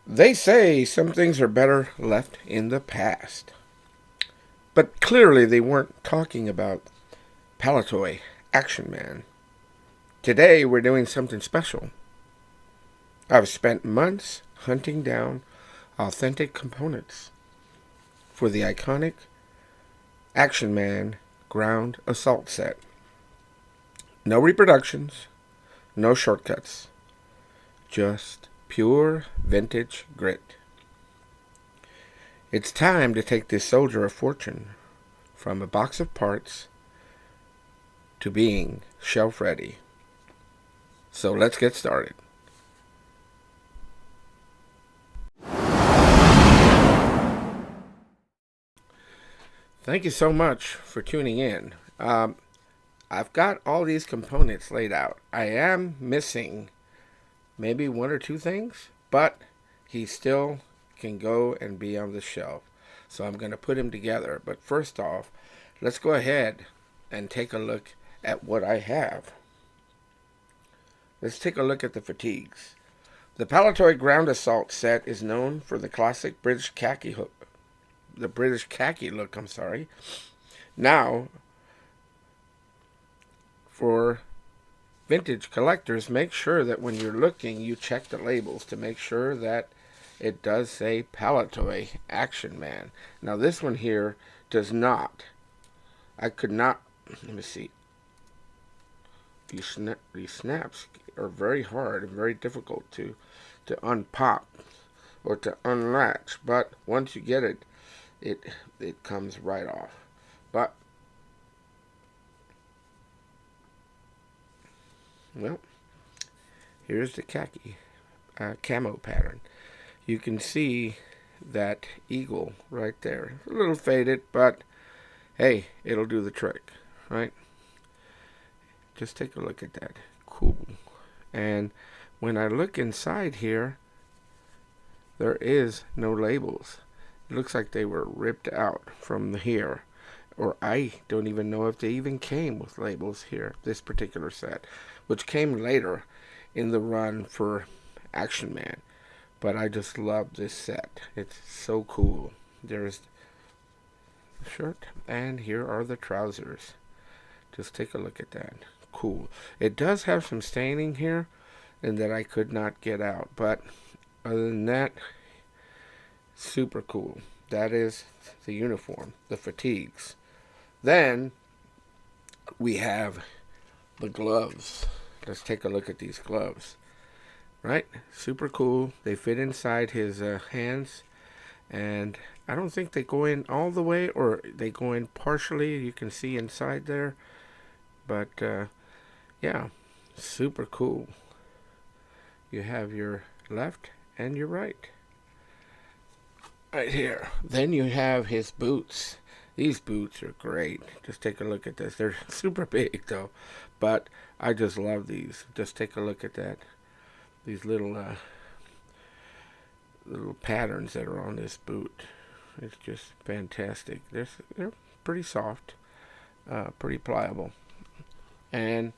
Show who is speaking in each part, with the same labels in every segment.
Speaker 1: They say some things are better left in the past. But clearly they weren't talking about Palitoy Action Man. Today we're doing something special. I've spent months hunting down authentic components for the iconic Action Man ground assault set. No reproductions, no shortcuts, just pure vintage grit. It's time to take this soldier of fortune from a box of parts to being shelf ready. So let's get started. Thank you so much for tuning in. I've got all these components laid out. I am missing maybe one or two things, but he still can go and be on the shelf. So I'm going to put him together. But first off, let's go ahead and take a look at what I have. Let's take a look at the fatigues. The Palitoy Ground Assault set is known for the classic British khaki hook. The British khaki look, I'm sorry. Now, for vintage collectors, make sure that when you're looking, you check the labels to make sure that it does say Palitoy Action Man. Now, this one here does not. I could not. Let me see. These snaps are very hard and very difficult to unpop or to unlatch. But once you get it, it comes right off. But well, here's the khaki camo pattern. You can see that eagle right there. A little faded, but hey, it'll do the trick, right? Just take a look at that. Cool. And when I look inside here, there is no labels. It looks like they were ripped out from here. Or I don't even know if they even came with labels here, this particular set, which came later in the run for Action Man. But I just love this set. It's so cool. There's the shirt, and here are the trousers. Just take a look at that. Cool. It does have some staining here, and that I could not get out. But other than that, super cool. That is the uniform, the fatigues. Then we have the gloves. Let's take a look at these gloves. Right? Super cool. They fit inside his hands. And I don't think they go in all the way, or they go in partially. You can see inside there. But yeah, super cool. You have your left and your right. Right here. Then you have his boots. These boots are great. Just take a look at this. They're super big though. But I just love these. Just take a look at that. These little patterns that are on this boot. It's just fantastic. They're pretty soft, pretty pliable. And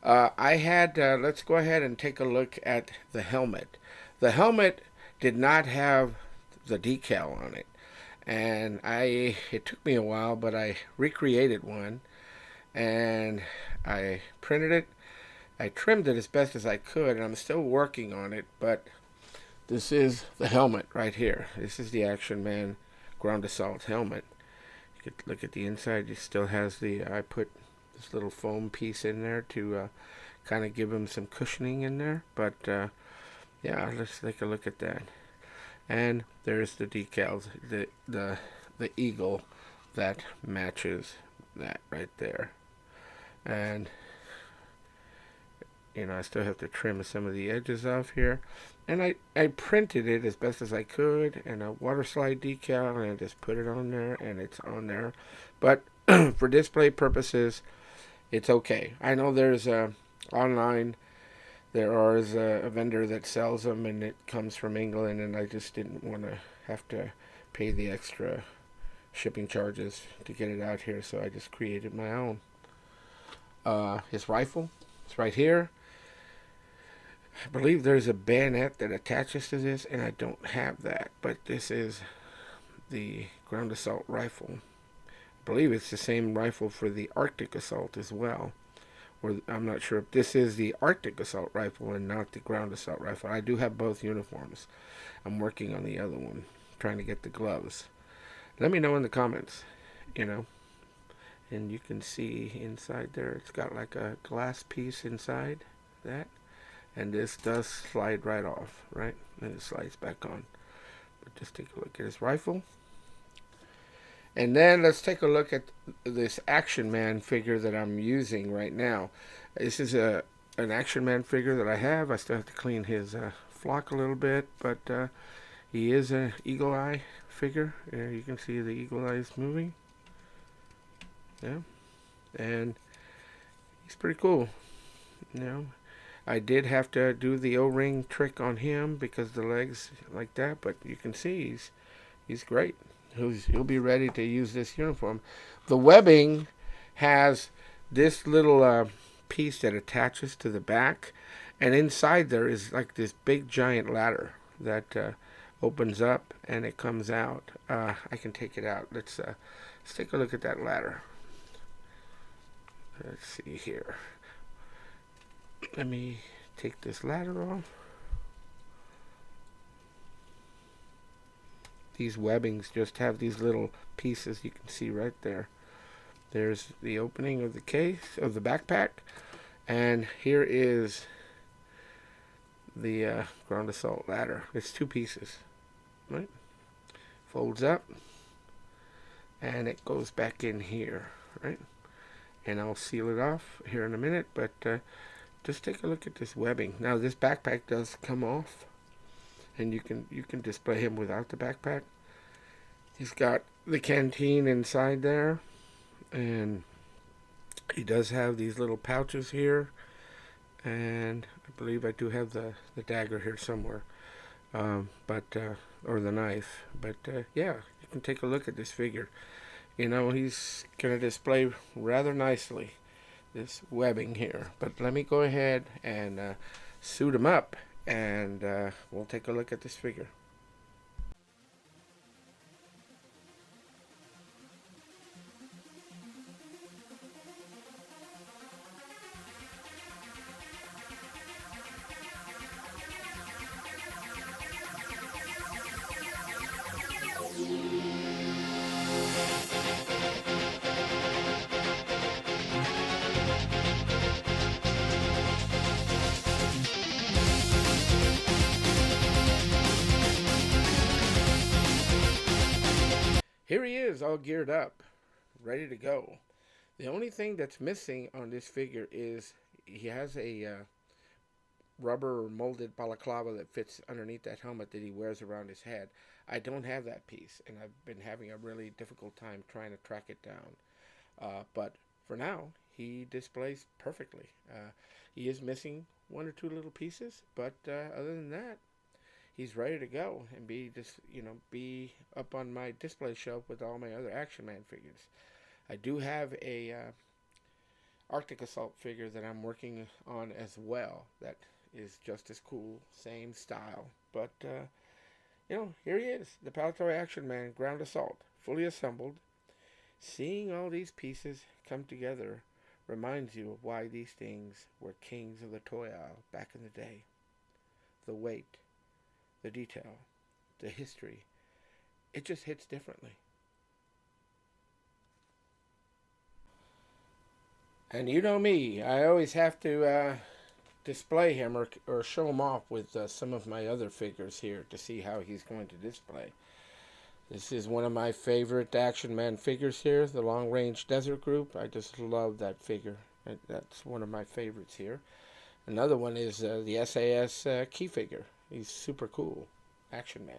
Speaker 1: I had, let's go ahead and take a look at the helmet. The helmet did not have the decal on it. And it took me a while, but I recreated one and I printed it. I trimmed it as best as I could, and I'm still working on it, but this is the helmet right here. This is the Action Man Ground Assault helmet. You can look at the inside. It still has I put this little foam piece in there to kind of give him some cushioning in there. But yeah, let's take a look at that. And there's the decals, the eagle that matches that right there. And I still have to trim some of the edges off here. And I printed it as best as I could, and a water slide decal, and I just put it on there, and it's on there. But for display purposes, it's okay. I know there's online, there is a vendor that sells them, and it comes from England, and I just didn't want to have to pay the extra shipping charges to get it out here, so I just created my own. His rifle, it's right here. I believe there's a bayonet that attaches to this, and I don't have that. But this is the ground assault rifle. I believe it's the same rifle for the Arctic assault as well. Or I'm not sure if this is the Arctic assault rifle and not the ground assault rifle. I do have both uniforms. I'm working on the other one, trying to get the gloves. Let me know in the comments, you know. And you can see inside there, it's got like a glass piece inside that. And this does slide right off, right? And it slides back on. But just take a look at his rifle. And then let's take a look at this Action Man figure that I'm using right now. This is an Action Man figure that I have. I still have to clean his flock a little bit, but he is an eagle eye figure. You can see the eagle eyes moving. Yeah, and he's pretty cool. You know, I did have to do the O-ring trick on him because the legs like that, but you can see he's great. He'll be ready to use this uniform. The webbing has this little piece that attaches to the back, and inside there is like this big giant ladder that opens up and it comes out. I can take it out. Let's take a look at that ladder. Let's see here. Let me take this ladder off. These webbings just have these little pieces you can see right there. There's the opening of the case, of the backpack, and here is the ground assault ladder. It's two pieces, right? Folds up, and it goes back in here, right? And I'll seal it off here in a minute, but just take a look at this webbing. Now this backpack does come off, and you can display him without the backpack. He's got the canteen inside there, and he does have these little pouches here, and I believe I do have the dagger here somewhere, or the knife. But yeah, you can take a look at this figure. You know, he's going to display rather nicely this webbing here. But let me go ahead and suit him up, and we'll take a look at this figure. Here he is, all geared up, ready to go. The only thing that's missing on this figure is he has a rubber molded balaclava that fits underneath that helmet that he wears around his head. I don't have that piece, and I've been having a really difficult time trying to track it down. But for now, he displays perfectly. He is missing one or two little pieces, but other than that, he's ready to go and be up on my display shelf with all my other Action Man figures. I do have a Arctic Assault figure that I'm working on as well. That is just as cool, same style. But here he is, the Palitoy Action Man Ground Assault, fully assembled. Seeing all these pieces come together reminds you of why these things were kings of the toy aisle back in the day. The weight, the detail, the history, it just hits differently. And you know me, I always have to display him or show him off with some of my other figures here to see how he's going to display. This is one of my favorite Action Man figures here, the Long Range Desert Group. I just love that figure. That's one of my favorites here. Another one is the SAS Key figure. He's super cool, Action Man.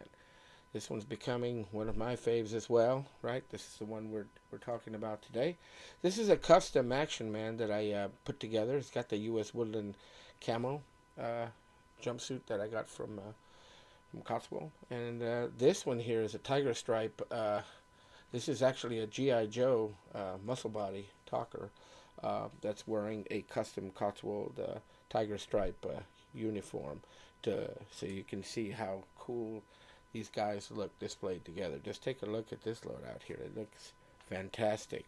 Speaker 1: This one's becoming one of my faves as well, right? This is the one we're talking about today. This is a custom Action Man that I put together. It's got the U.S. Woodland camo jumpsuit that I got from Cotswold. And this one here is a tiger stripe. This is actually a G.I. Joe muscle body talker that's wearing a custom Cotswold tiger stripe uniform so you can see how cool these guys look displayed together. Just take a look at this loadout here. It looks fantastic.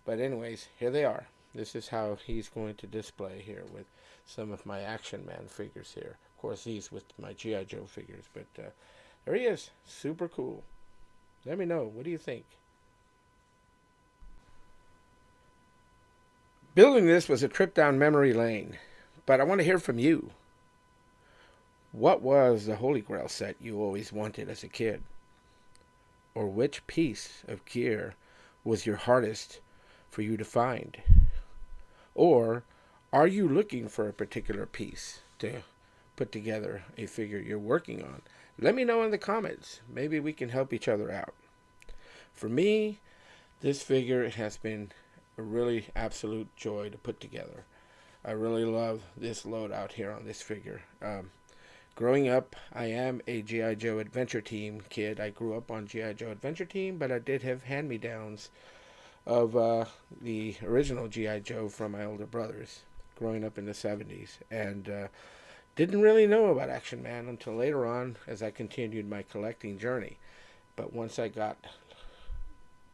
Speaker 1: But anyways, here they are. This is how he's going to display here with some of my Action Man figures here. Of course, these with my G.I. Joe figures. But there he is. Super cool. Let me know. What do you think? Building this was a trip down memory lane. But I want to hear from you. What was the Holy Grail set you always wanted as a kid? Or which piece of gear was your hardest for you to find? Or are you looking for a particular piece to put together a figure you're working on? Let me know in the comments. Maybe we can help each other out. For me, this figure has been a really absolute joy to put together. I really love this loadout here on this figure. Growing up, I am a G.I. Joe Adventure Team kid. I grew up on G.I. Joe Adventure Team, but I did have hand-me-downs of the original G.I. Joe from my older brothers growing up in the 70s. And didn't really know about Action Man until later on as I continued my collecting journey. But once I got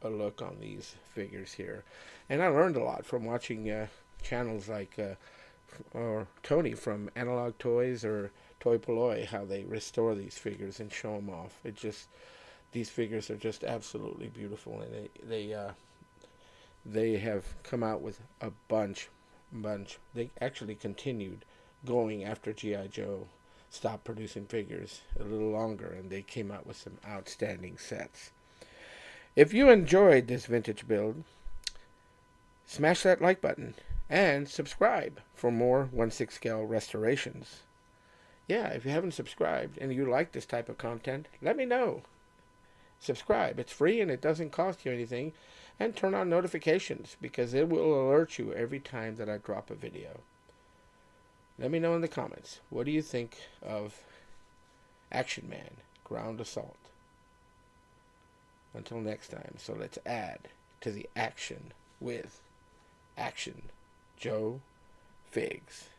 Speaker 1: a look on these figures here, and I learned a lot from watching channels like or Tony from Analog Toys or Toy Palitoy, how they restore these figures and show them off. These figures are just absolutely beautiful, and they have come out with a bunch. They actually continued going after G.I. Joe stopped producing figures a little longer, and they came out with some outstanding sets. If you enjoyed this vintage build, smash that like button and subscribe for more 1/6 scale restorations. Yeah, if you haven't subscribed and you like this type of content, let me know. Subscribe. It's free and it doesn't cost you anything. And turn on notifications because it will alert you every time that I drop a video. Let me know in the comments. What do you think of Action Man Ground Assault? Until next time, so let's add to the action with Action Joe Figs.